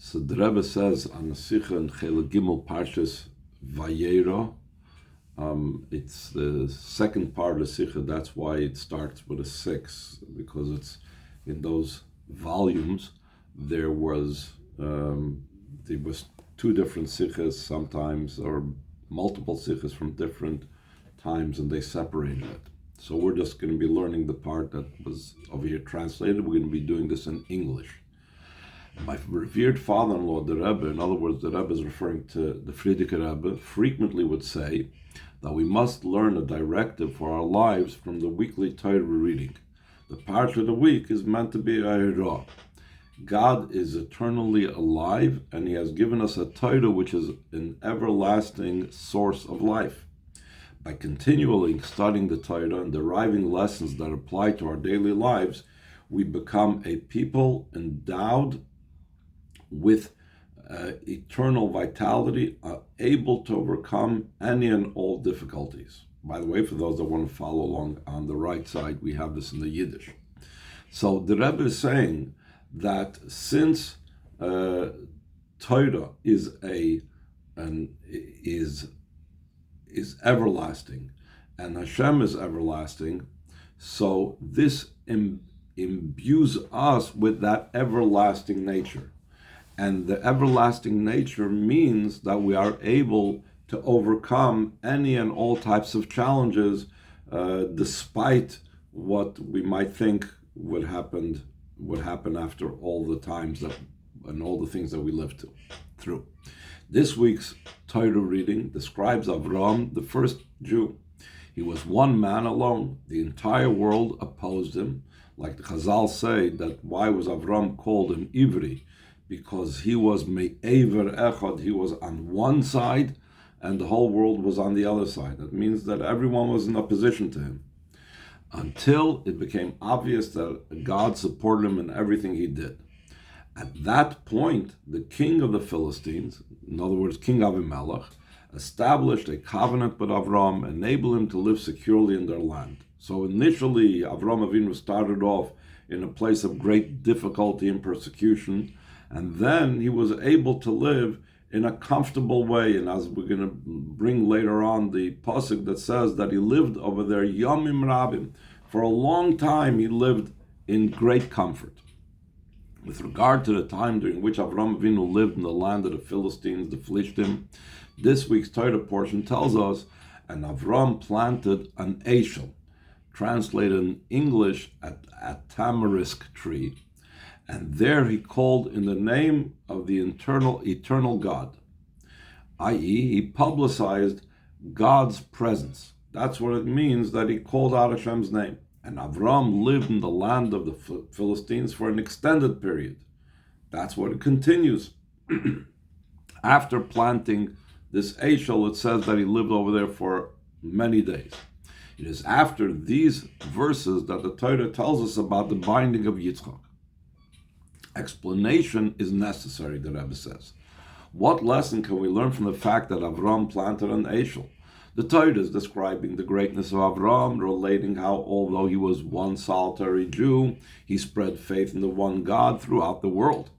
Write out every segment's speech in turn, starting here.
So the Rebbe says on the Sicha in Chelek Gimel Parshas Vayera, it's the second part of the Sicha. That's why it starts with a 6, because it's in those volumes. There was two different Sichas sometimes, or multiple Sichas from different times, and they separated it. So we're just going to be learning the part that was over here translated. We're going to be doing this in English. My revered father-in-law, the Rebbe, in other words, the Rebbe is referring to the Frierdiker Rebbe, frequently would say that we must learn a directive for our lives from the weekly Torah reading. The part of the week is meant to be a Vayera. God is eternally alive, and He has given us a Torah which is an everlasting source of life. By continually studying the Torah and deriving lessons that apply to our daily lives, we become a people endowed with eternal vitality, able to overcome any and all difficulties. By the way, for those that want to follow along on the right side, we have this in the Yiddish. So the Rebbe is saying that since Torah is everlasting, and Hashem is everlasting, so this imbues us with that everlasting nature. And the everlasting nature means that we are able to overcome any and all types of challenges, despite what we might think would happen after all the times and all the things that we lived through. This week's Torah reading describes Avram, the first Jew. He was one man alone. The entire world opposed him. Like the Chazal say, that why was Avram called an Ivri? Because he was me'ever echad, he was on one side, and the whole world was on the other side. That means that everyone was in opposition to him, until it became obvious that God supported him in everything he did. At that point, the king of the Philistines, in other words, King Avimelech, established a covenant with Avram, enabled him to live securely in their land. So initially, Avram Avinu started off in a place of great difficulty and persecution, and then he was able to live in a comfortable way. And as we're going to bring later on, the pasuk that says that he lived over there Yomim Rabim. For a long time, he lived in great comfort. With regard to the time during which Avram Avinu lived in the land of the Philistines, the Philistine, this week's Torah portion tells us, and Avram planted an eshel, translated in English a tamarisk tree, and there he called in the name of the eternal God, i.e., he publicized God's presence. That's what it means that he called out Hashem's name. And Avram lived in the land of the Philistines for an extended period. That's what it continues. After planting this eshel, it says that he lived over there for many days. It is after these verses that the Torah tells us about the binding of Yitzchak. Explanation is necessary, the Rebbe says. What lesson can we learn from the fact that Avram planted an eshel? The Torah is describing the greatness of Avram, relating how, although he was one solitary Jew, he spread faith in the one God throughout the world.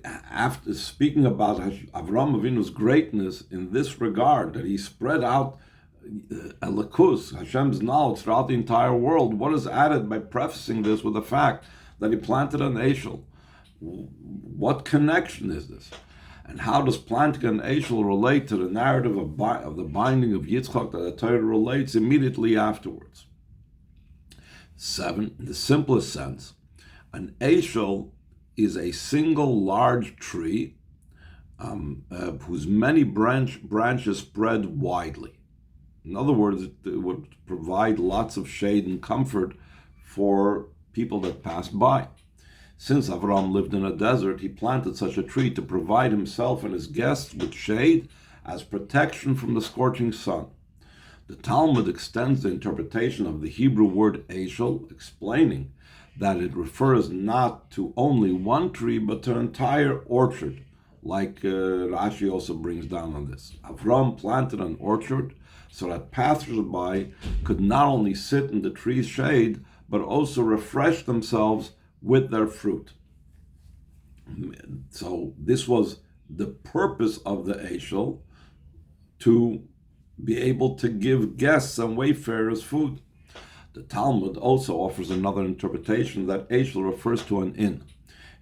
After speaking about Avram Avinu's greatness in this regard, that he spread out Likkutei, Hashem's knowledge throughout the entire world, what is added by prefacing this with the fact that he planted an eshel? What connection is this? And how does planting an eshel relate to the narrative of the binding of Yitzchak that the Torah relates immediately afterwards? 7, in the simplest sense, an eshel is a single large tree whose many branches spread widely. In other words, it would provide lots of shade and comfort for people that pass by. Since Avram lived in a desert, he planted such a tree to provide himself and his guests with shade as protection from the scorching sun. The Talmud extends the interpretation of the Hebrew word eshel, explaining that it refers not to only one tree, but to an entire orchard, like Rashi also brings down on this. Avram planted an orchard so that passers-by could not only sit in the tree's shade, but also refresh themselves with their fruit. So this was the purpose of the Eshel, to be able to give guests and wayfarers food. The Talmud also offers another interpretation that Eshel refers to an inn.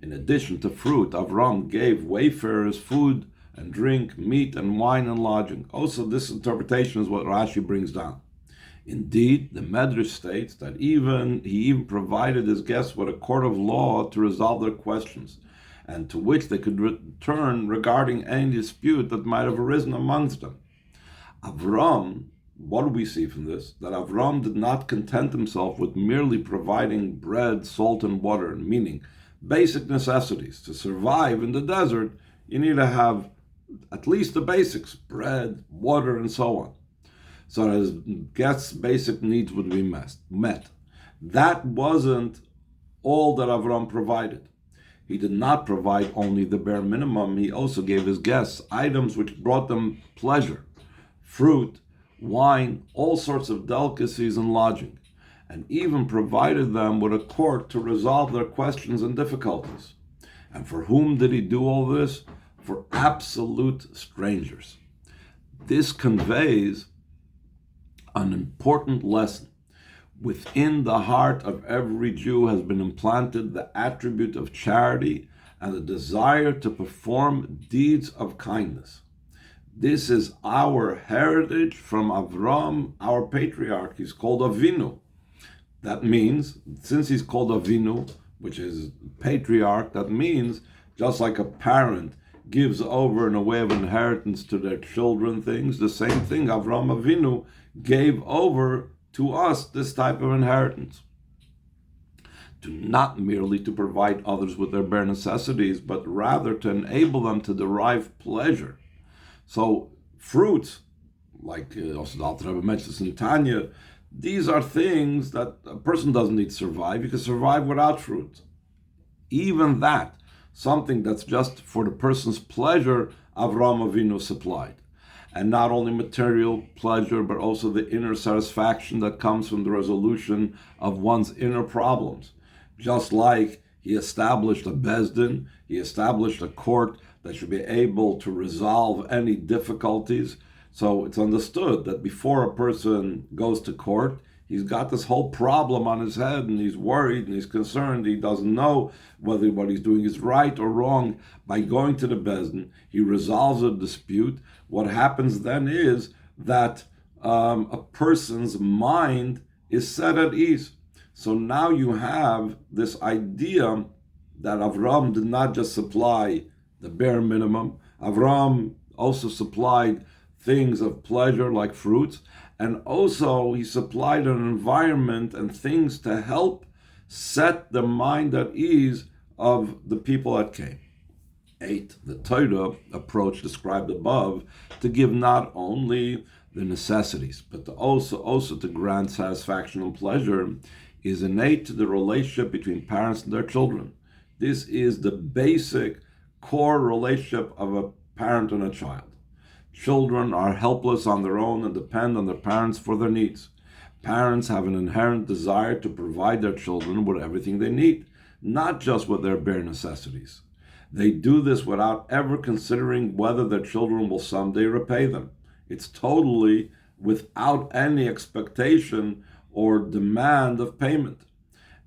In addition to fruit, Avram gave wayfarers food and drink, meat and wine and lodging. Also, this interpretation is what Rashi brings down. Indeed, the Medrash states that he even provided his guests with a court of law to resolve their questions, and to which they could return regarding any dispute that might have arisen amongst them. Avram, what do we see from this? That Avram did not content himself with merely providing bread, salt, and water, meaning basic necessities. To survive in the desert, you need to have at least the basics, bread, water, and so on, so that his guests' basic needs would be met. That wasn't all that Avram provided. He did not provide only the bare minimum. He also gave his guests items which brought them pleasure: fruit, wine, all sorts of delicacies and lodging, and even provided them with a court to resolve their questions and difficulties. And for whom did he do all this? For absolute strangers. This conveys an important lesson. Within the heart of every Jew has been implanted the attribute of charity and the desire to perform deeds of kindness. This is our heritage from Avram, our patriarch. He's called Avinu. That means, since he's called Avinu, which is patriarch, that means just like a parent gives over in a way of inheritance to their children things, the same thing Avram Avinu gave over to us, this type of inheritance. Not merely to provide others with their bare necessities, but rather to enable them to derive pleasure. So fruits, like also the Alter Rebbe mentions in Tanya, these are things that a person doesn't need to survive. You can survive without fruit. Even that, something that's just for the person's pleasure, Avraham Avinu supplied. And not only material pleasure, but also the inner satisfaction that comes from the resolution of one's inner problems. Just like he established a Bezdin, he established a court that should be able to resolve any difficulties. So it's understood that before a person goes to court, he's got this whole problem on his head, and he's worried and he's concerned. He doesn't know whether what he's doing is right or wrong. By going to the Bezdin, he resolves a dispute. What happens then is that a person's mind is set at ease. So now you have this idea that Avram did not just supply the bare minimum. Avram also supplied things of pleasure like fruits, and also he supplied an environment and things to help set the mind at ease of the people that came. 8. The Torah approach described above to give not only the necessities, but also to grant satisfaction and pleasure is innate to the relationship between parents and their children. This is the basic core relationship of a parent and a child. Children are helpless on their own and depend on their parents for their needs. Parents have an inherent desire to provide their children with everything they need, not just with their bare necessities. They do this without ever considering whether their children will someday repay them. It's totally without any expectation or demand of payment.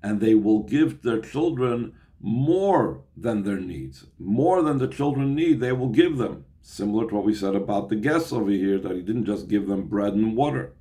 And they will give their children more than their needs. More than the children need, they will give them. Similar to what we said about the guests over here, that he didn't just give them bread and water.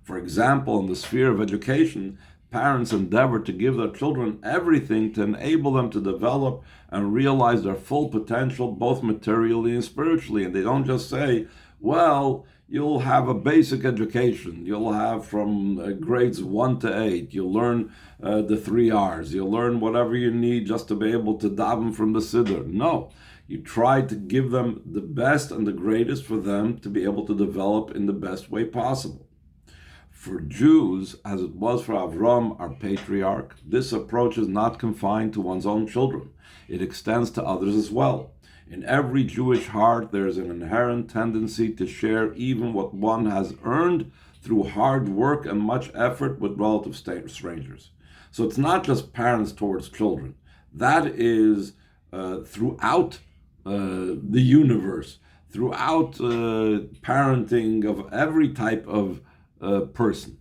For example, in the sphere of education, parents endeavor to give their children everything to enable them to develop and realize their full potential, both materially and spiritually. And they don't just say, well, you'll have a basic education. You'll have from grades 1 to 8. You'll learn the 3 R's. You'll learn whatever you need just to be able to daven from the Siddur. No, you try to give them the best and the greatest for them to be able to develop in the best way possible. For Jews, as it was for Avram, our patriarch, this approach is not confined to one's own children. It extends to others as well. In every Jewish heart, there is an inherent tendency to share even what one has earned through hard work and much effort with relative strangers. So it's not just parents towards children. That is throughout the universe, throughout parenting of every type of person.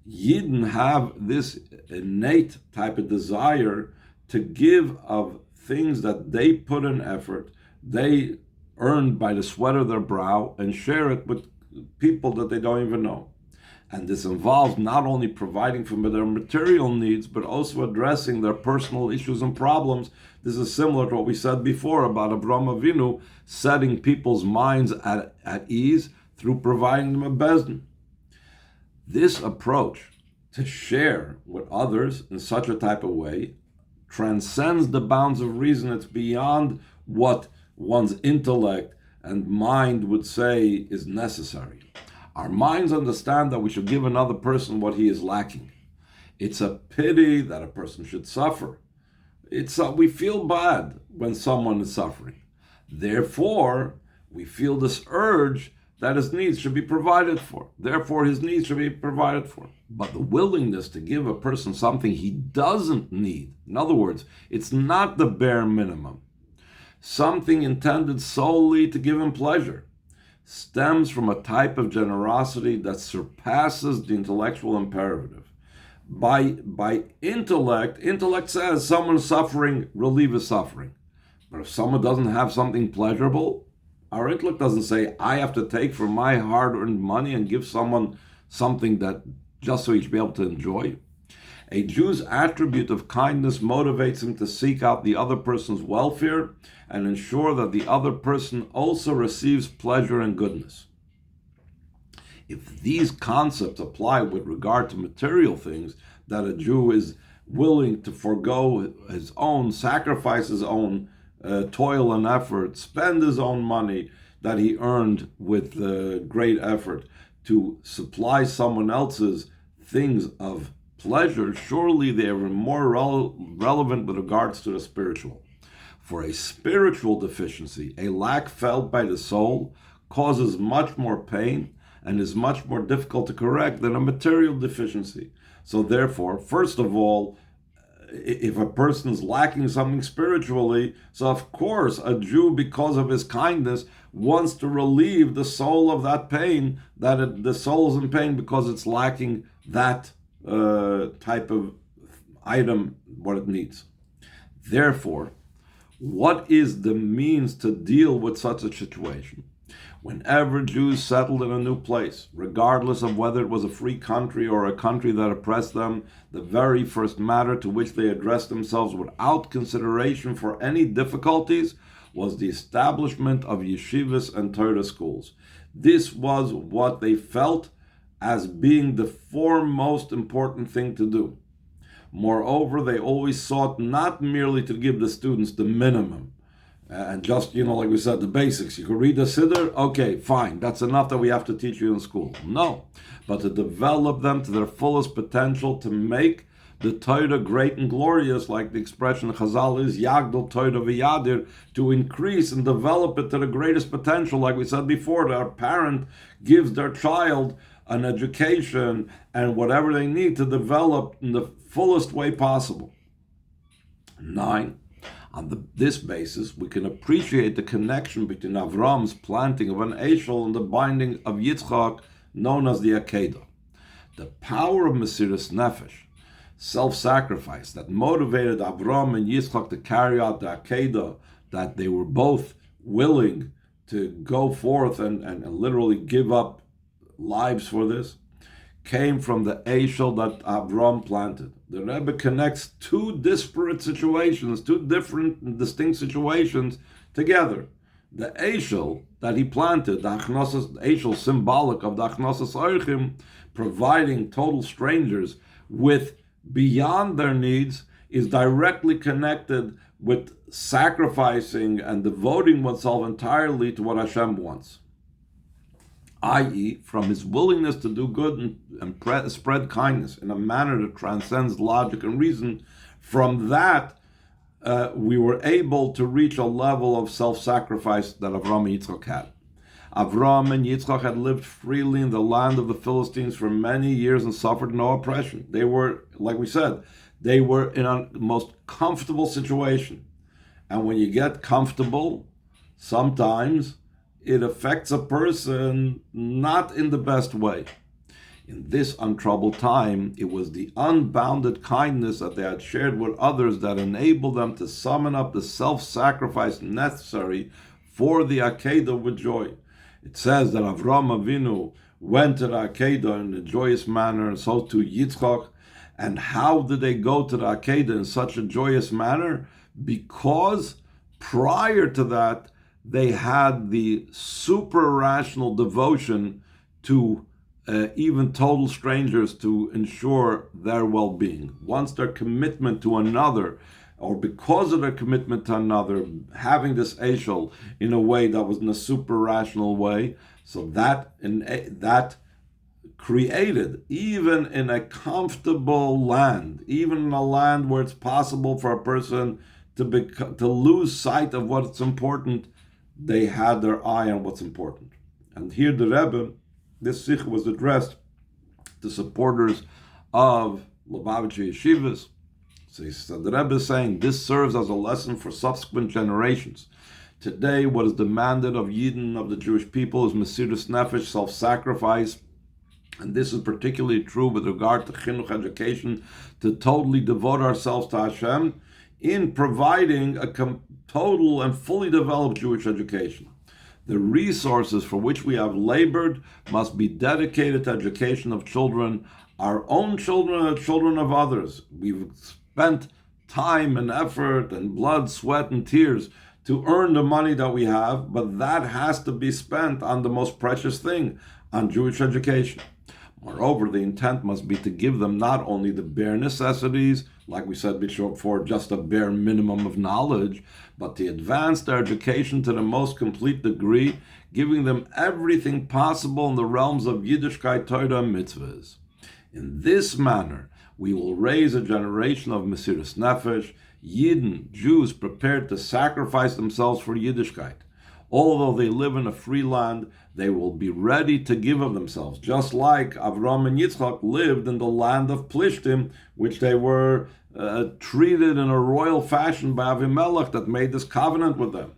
Yidden have this innate type of desire to give of things that they put in effort, they earned by the sweat of their brow, and share it with people that they don't even know. And this involves not only providing for their material needs, but also addressing their personal issues and problems. This is similar to what we said before about Avraham Avinu setting people's minds at ease through providing them a bezdin. This approach to share with others in such a type of way transcends the bounds of reason. It's beyond what one's intellect and mind would say is necessary. Our minds understand that we should give another person what he is lacking. It's a pity that a person should suffer. We feel bad when someone is suffering. Therefore, we feel this urge that his needs should be provided for. Therefore, his needs should be provided for. But the willingness to give a person something he doesn't need, in other words, it's not the bare minimum, something intended solely to give him pleasure, stems from a type of generosity that surpasses the intellectual imperative. By intellect says someone is suffering, relieve his suffering. But if someone doesn't have something pleasurable, our intellect doesn't say, I have to take from my hard-earned money and give someone something that just so he should be able to enjoy. A Jew's attribute of kindness motivates him to seek out the other person's welfare and ensure that the other person also receives pleasure and goodness. If these concepts apply with regard to material things, that a Jew is willing to forego his own, sacrifice his own toil and effort, spend his own money that he earned with great effort to supply someone else's things of pleasure, surely they are more relevant with regards to the spiritual. For a spiritual deficiency, a lack felt by the soul causes much more pain and is much more difficult to correct than a material deficiency. So therefore, first of all, if a person's lacking something spiritually, so of course a Jew, because of his kindness, wants to relieve the soul of that pain, the soul is in pain because it's lacking that type of item, what it needs. Therefore, what is the means to deal with such a situation? Whenever Jews settled in a new place, regardless of whether it was a free country or a country that oppressed them, the very first matter to which they addressed themselves without consideration for any difficulties was the establishment of yeshivas and Torah schools. This was what they felt as being the foremost important thing to do. Moreover, they always sought not merely to give the students the minimum, and just, like we said, the basics. You can read the Siddur, okay, fine, that's enough that we have to teach you in school. No, but to develop them to their fullest potential, to make the Torah great and glorious, like the expression Chazal is, Yagdol Torah v'yadir, to increase and develop it to the greatest potential, like we said before, that a parent gives their child an education and whatever they need to develop in the fullest way possible. 9. On this basis, we can appreciate the connection between Avram's planting of an Eshel and the binding of Yitzchak, known as the Akedah. The power of Mesiras Nefesh, self-sacrifice, that motivated Avram and Yitzchak to carry out the Akedah, that they were both willing to go forth and literally give up lives for this, came from the Eshel that Avram planted. The Rebbe connects two disparate situations, two different and distinct situations together. The Eshel that he planted, the Eshel symbolic of the Achnasas Orchim, providing total strangers with beyond their needs, is directly connected with sacrificing and devoting oneself entirely to what Hashem wants, i.e., from his willingness to do good and spread kindness in a manner that transcends logic and reason. From that, we were able to reach a level of self-sacrifice that Avram and Yitzchak had. Avram and Yitzchak had lived freely in the land of the Philistines for many years and suffered no oppression. They were, like we said, they were in a most comfortable situation. And when you get comfortable, sometimes it affects a person not in the best way. In this untroubled time, it was the unbounded kindness that they had shared with others that enabled them to summon up the self-sacrifice necessary for the Akedah with joy. It says that Avraham Avinu went to the Akedah in a joyous manner, and so too Yitzchak. And how did they go to the Akedah in such a joyous manner? Because prior to that, they had the super rational devotion to even total strangers to ensure their well-being. Once their commitment to another, or because of their commitment to another, having this eshel in a way that was in a super rational way, so that created, even in a comfortable land, even in a land where it's possible for a person to lose sight of what's important, they had their eye on what's important. And here the Rebbe, this Sicha was addressed to supporters of Lubavitcher yeshivas. So the Rebbe is saying this serves as a lesson for subsequent generations. Today, what is demanded of Yidden, of the Jewish people, is Mesiras Nefesh, self-sacrifice. And this is particularly true with regard to chinuch education, to totally devote ourselves to Hashem in providing a total and fully developed Jewish education. The resources for which we have labored must be dedicated to education of children, our own children and the children of others. We've spent time and effort and blood, sweat, and tears to earn the money that we have, but that has to be spent on the most precious thing, on Jewish education. Moreover, the intent must be to give them not only the bare necessities, like we said before, just a bare minimum of knowledge, but to advance their education to the most complete degree, giving them everything possible in the realms of Yiddishkeit, Torah, and mitzvahs. In this manner, we will raise a generation of Mesiras Nefesh, Yidden, Jews prepared to sacrifice themselves for Yiddishkeit. Although they live in a free land, they will be ready to give of themselves, just like Avram and Yitzchak lived in the land of Plishtim, which they were treated in a royal fashion by Avimelech that made this covenant with them,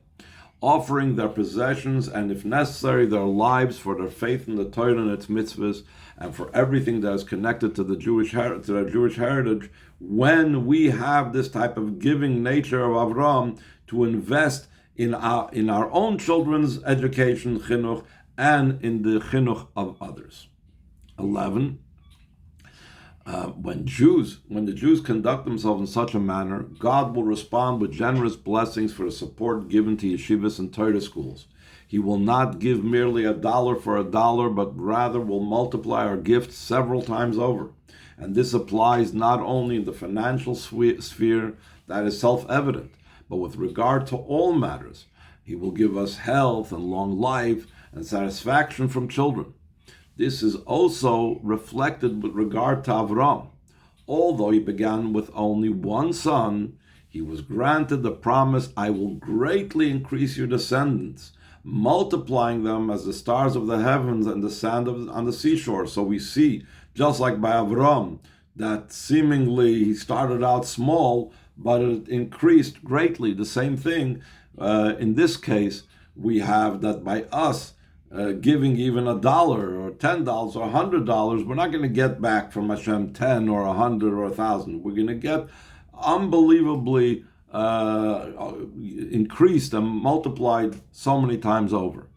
offering their possessions and, if necessary, their lives for their faith in the Torah and its mitzvahs, and for everything that is connected to the Jewish heritage. When we have this type of giving nature of Avram to invest in our own children's education, chinuch, and in the chinuch of others. 11. When the Jews conduct themselves in such a manner, God will respond with generous blessings for the support given to yeshivas and Torah schools. He will not give merely $1 for $1, but rather will multiply our gifts several times over. And this applies not only in the financial sphere, that is self-evident, but with regard to all matters. He will give us health and long life and satisfaction from children. This is also reflected with regard to Avram. Although he began with only one son, he was granted the promise, I will greatly increase your descendants, multiplying them as the stars of the heavens and the sand on the seashore. So we see, just like by Avram, that seemingly he started out small, but it increased greatly. The same thing, in this case, we have that by us giving even $1 or $10 or $100, we're not going to get back from Hashem 10 or 100 or 1,000. We're going to get unbelievably increased and multiplied so many times over.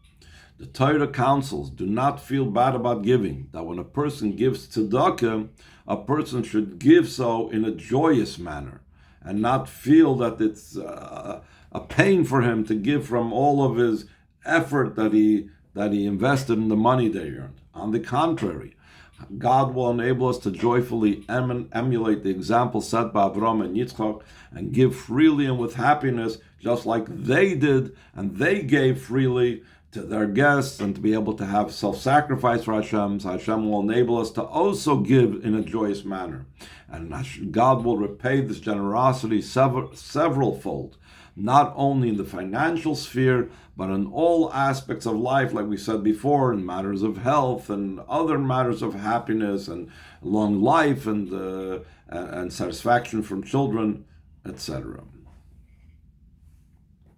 The Torah counsels, do not feel bad about giving, that when a person gives tzedakah, a person should give so in a joyous manner and not feel that it's a pain for him to give from all of his effort that he invested in the money they earned. On the contrary, God will enable us to joyfully emulate the example set by Avraham and Yitzchak and give freely and with happiness, just like they did, and they gave freely to their guests, and to be able to have self-sacrifice for Hashem. So Hashem will enable us to also give in a joyous manner. And God will repay this generosity several-fold, not only in the financial sphere, but in all aspects of life, like we said before, in matters of health and other matters of happiness and long life and satisfaction from children, etc.